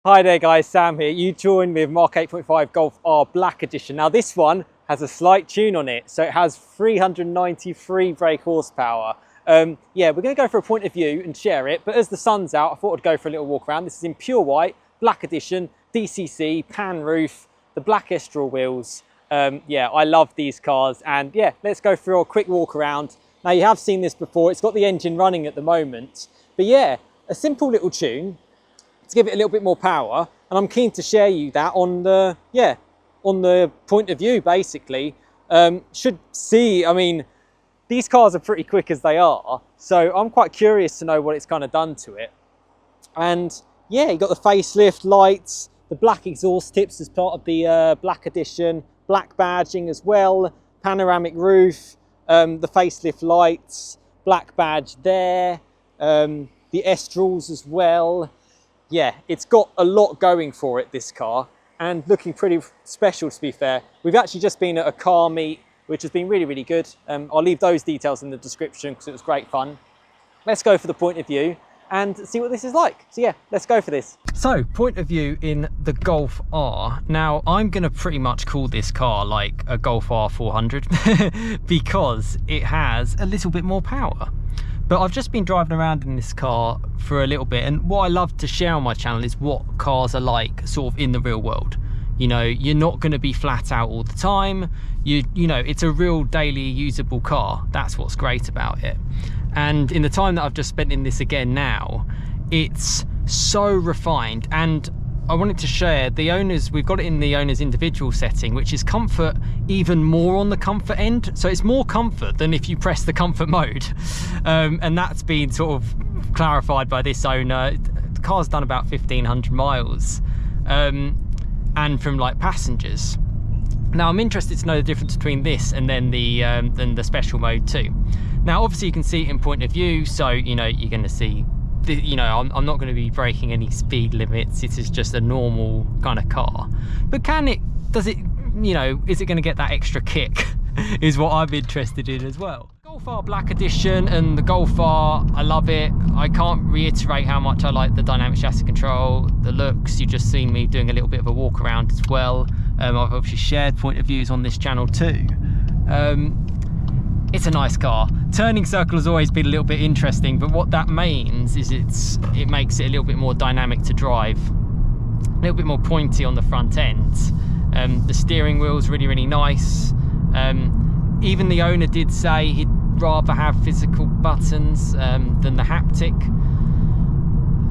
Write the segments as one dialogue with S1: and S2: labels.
S1: Hi there guys, Sam here. You joined with MK8.5 Golf R Black Edition. Now this one has a slight tune on it, so it has 393 brake horsepower. Yeah, we're going to go for a point of view and share it, but as the sun's out, I thought I'd go for a little walk around. This is in pure white, Black Edition, DCC, pan roof, the black Estral wheels. Yeah, I love these cars, and yeah, let's go for a quick walk around. Now you have seen this before, it's got the engine running at the moment, but yeah, a simple little tune to give it a little bit more power, and I'm keen to share you that on the point of view basically. Should see, I mean, these cars are pretty quick as they are, so I'm quite curious to know what it's kind of done to it. And yeah, you got the facelift lights, the black exhaust tips as part of the Black Edition, black badging as well, panoramic roof, the facelift lights, black badge there, the Estrals as well. Yeah, it's got a lot going for it, this car, and looking pretty special, to be fair. We've actually just been at a car meet, which has been really, really good. I'll leave those details in the description because it was great fun. Let's go for the point of view and see what this is like. So yeah, let's go for this. So, point of view in the Golf R. Now, I'm going to pretty much call this car like a Golf R 400 because it has a little bit more power. But I've just been driving around in this car for a little bit, and what I love to share on my channel is what cars are like sort of in the real world. You know, you're not going to be flat out all the time. You know, it's a real daily usable car. That's what's great about it. And in the time that I've just spent in this again now, it's so refined. And I wanted to share the owners, we've got it in the owner's individual setting, which is comfort even more on the comfort end. So it's more comfort than if you press the comfort mode. And that's been sort of clarified by this owner. The car's done about 1,500 miles and from like passengers. Now I'm interested to know the difference between this and then the special mode too. Now obviously you can see it in point of view, so you know you're going to see, you know, I'm not going to be breaking any speed limits. It is just a normal kind of car. But does it, you know, is it going to get that extra kick is what I'm interested in as well. Golf R Black Edition and the Golf R, I love it. I can't reiterate how much I like the dynamic chassis control, the looks. You've just seen me doing a little bit of a walk around as well. I've obviously shared point of views on this channel too. It's a nice car. Turning circle has always been a little bit interesting, but what that means is it makes it a little bit more dynamic to drive, a little bit more pointy on the front end. The steering wheel's really, really nice. Even the owner did say he'd rather have physical buttons than the haptic.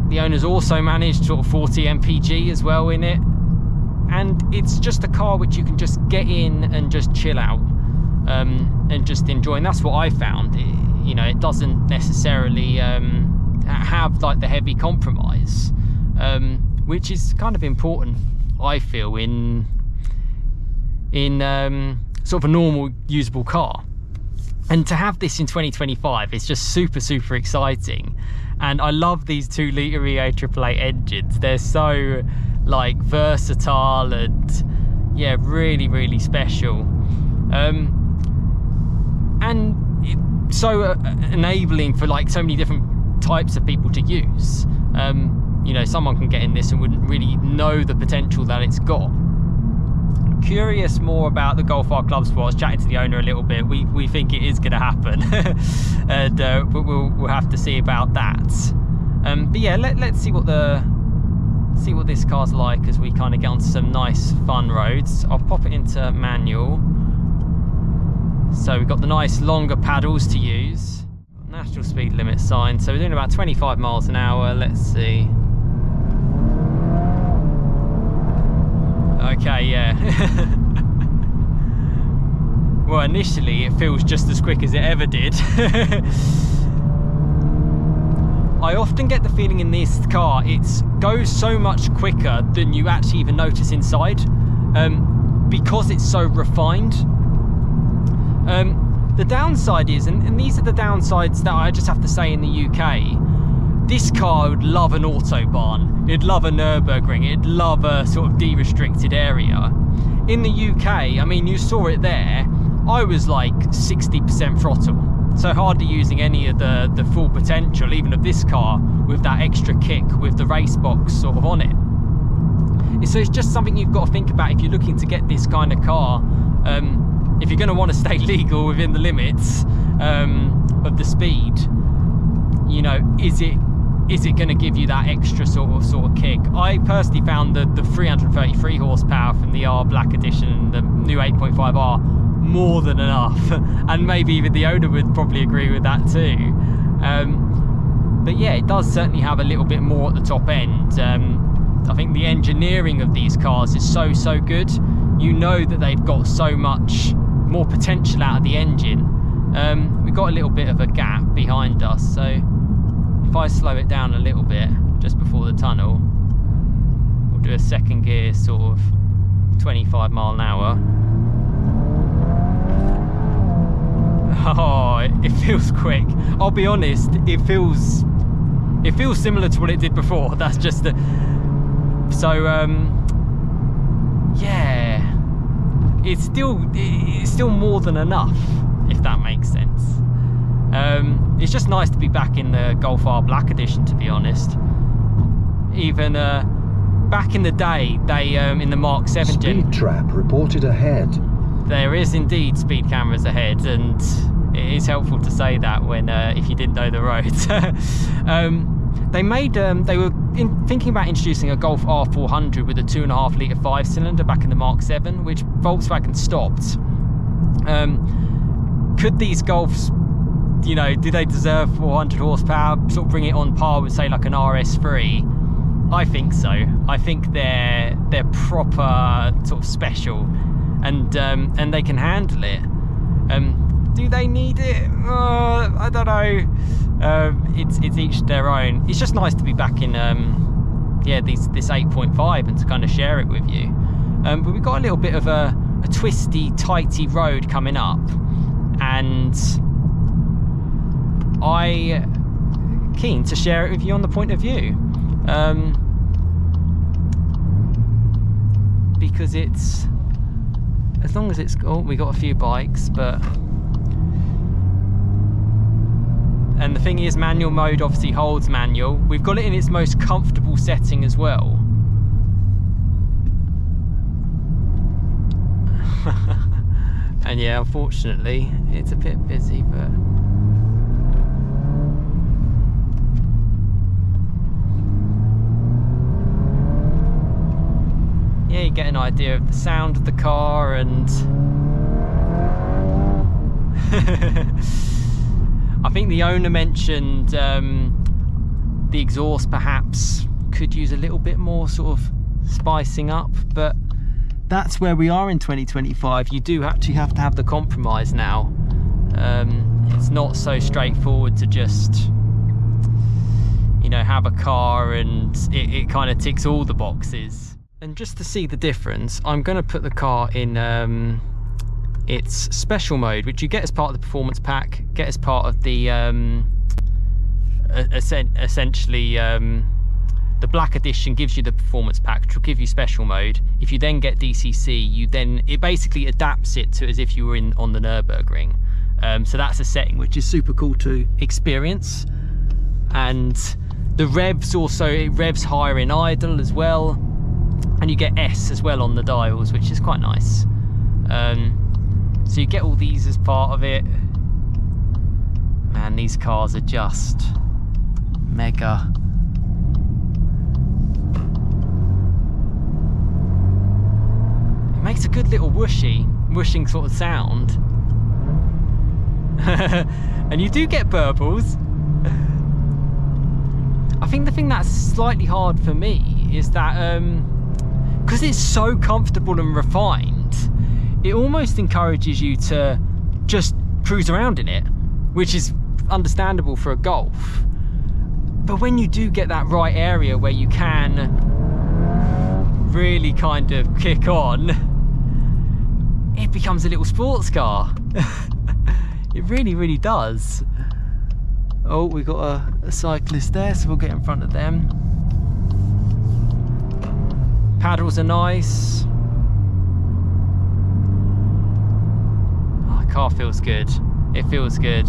S1: The owner's also managed sort of 40 mpg as well in it. And it's just a car which you can just get in and just chill out. And just enjoy, and that's what I found. You know, it doesn't necessarily have like the heavy compromise, which is kind of important, I feel, in sort of a normal usable car. And to have this in 2025 is just super, super exciting. And I love these 2 litre E888 engines. They're so like versatile and yeah, really, really special. And it's so enabling for like so many different types of people to use. You know, someone can get in this and wouldn't really know the potential that it's got. Curious more about the Golf R Club Sport. I was chatting to the owner a little bit. We think it is going to happen, and we'll have to see about that. But yeah, let's see what this car's like as we kind of get onto some nice fun roads. I'll pop it into manual. So we've got the nice longer paddles to use. National speed limit sign. So we're doing about 25 miles an hour. Let's see. Okay, yeah. Well, initially it feels just as quick as it ever did. I often get the feeling in this car it goes so much quicker than you actually even notice inside, because it's so refined. The downside is, and these are the downsides that I just have to say in the UK, this car would love an autobahn, it'd love a Nürburgring, it'd love a sort of de-restricted area. In the UK, I mean, you saw it there, I was like 60% throttle, so hardly using any of the full potential, even of this car, with that extra kick with the race box sort of on it. So it's just something you've got to think about if you're looking to get this kind of car. If you're going to want to stay legal within the limits of the speed, you know, is it going to give you that extra sort of kick? I personally found the 333 horsepower from the R Black Edition and the new 8.5R more than enough, and maybe even the owner would probably agree with that too. But yeah, it does certainly have a little bit more at the top end. I think the engineering of these cars is so good. You know that they've got so much more potential out of the engine. We've got a little bit of a gap behind us, so if I slow it down a little bit just before the tunnel, we'll do a second gear sort of 25 mile an hour. Oh, it feels quick. I'll be honest, it feels similar to what it did before. That's just the yeah, it's still more than enough, if that makes sense. It's just nice to be back in the Golf R Black Edition, to be honest. Even back in the day, they in the Mark 7
S2: Speed trap reported ahead. There
S1: is indeed speed cameras ahead, and it is helpful to say that when if you didn't know the roads. They were thinking about introducing a Golf R400 with a 2.5 litre 5-cylinder back in the Mark 7, which Volkswagen stopped. Could these Golfs, you know, do they deserve 400 horsepower? Sort of bring it on par with, say, like an RS3? I think so. I think they're proper sort of special, and they can handle it. Do they need it? I don't know. It's each their own. It's just nice to be back in yeah, this 8.5 and to kind of share it with you. But we've got a little bit of a twisty, tighty road coming up, and I'm keen to share it with you on the point of view, because it's, as long as it's, oh, we got a few bikes, but, and the thing is, manual mode obviously holds manual. We've got it in its most comfortable setting as well. And yeah, unfortunately, it's a bit busy, but yeah, you get an idea of the sound of the car, and I think the owner mentioned the exhaust perhaps could use a little bit more sort of spicing up, but that's where we are in 2025. You do actually have to have the compromise now. It's not so straightforward to just, you know, have a car and it kind of ticks all the boxes. And just to see the difference, I'm going to put the car in its special mode, which you get as part of the performance pack, get as part of the essentially the Black Edition gives you the performance pack, which will give you special mode. If you then get DCC, it basically adapts it to as if you were on the Nürburgring. So that's a setting which is super cool to experience. And the revs also, it revs higher in idle as well. And you get S as well on the dials, which is quite nice. So you get all these as part of it. Man, these cars are just mega. It makes a good little whooshing sort of sound. And you do get burbles. I think the thing that's slightly hard for me is that because it's so comfortable and refined, it almost encourages you to just cruise around in it, which is understandable for a Golf. But when you do get that right area where you can really kind of kick on, it becomes a little sports car. It really does. Oh, we've got a cyclist there, so we'll get in front of them. Paddles are nice. Oh, the car feels good. It feels good.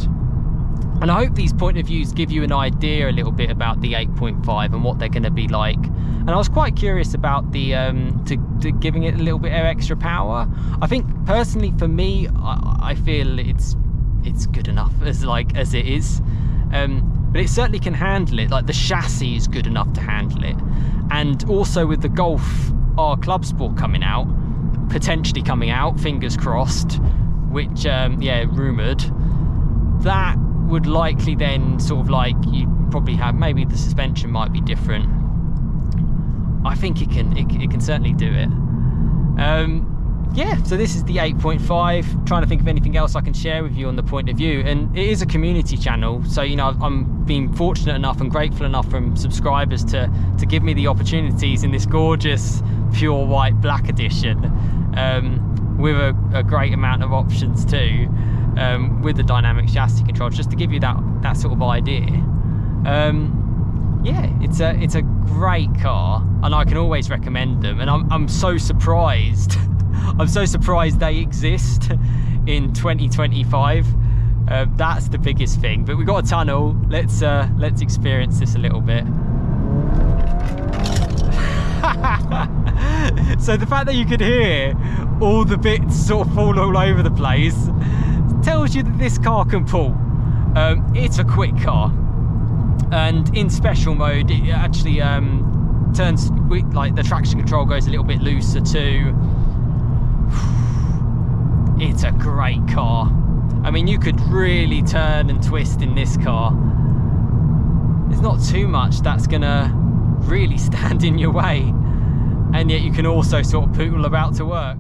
S1: And I hope these point of views give you an idea a little bit about the 8.5 and what they're going to be like And I was quite curious about the to giving it a little bit of extra power. I think personally for me, I feel it's good enough as it is, but it certainly can handle it. Like the chassis is good enough to handle it, and also with the Golf R Club Sport potentially coming out, fingers crossed, which yeah, rumoured, that would likely then sort of like, you probably have, maybe the suspension might be different. I think it can certainly do it. Yeah, so this is the 8.5. Trying to think of anything else I can share with you on the point of view, and it is a community channel, so you know, I'm being fortunate enough and grateful enough from subscribers to give me the opportunities in this gorgeous pure white black edition, with a great amount of options too, with the dynamic chassis control, just to give you that sort of idea. Yeah, it's a great car, and I can always recommend them, and I'm so surprised I'm so surprised they exist in 2025. That's the biggest thing. But we've got a tunnel. Let's experience this a little bit. So the fact that you could hear all the bits sort of fall all over the place tells you that this car can pull. It's a quick car, and in special mode it actually turns, like the traction control goes a little bit looser too. It's a great car. I mean, you could really turn and twist in this car. There's not too much that's gonna really stand in your way, and yet you can also sort of poodle about to work.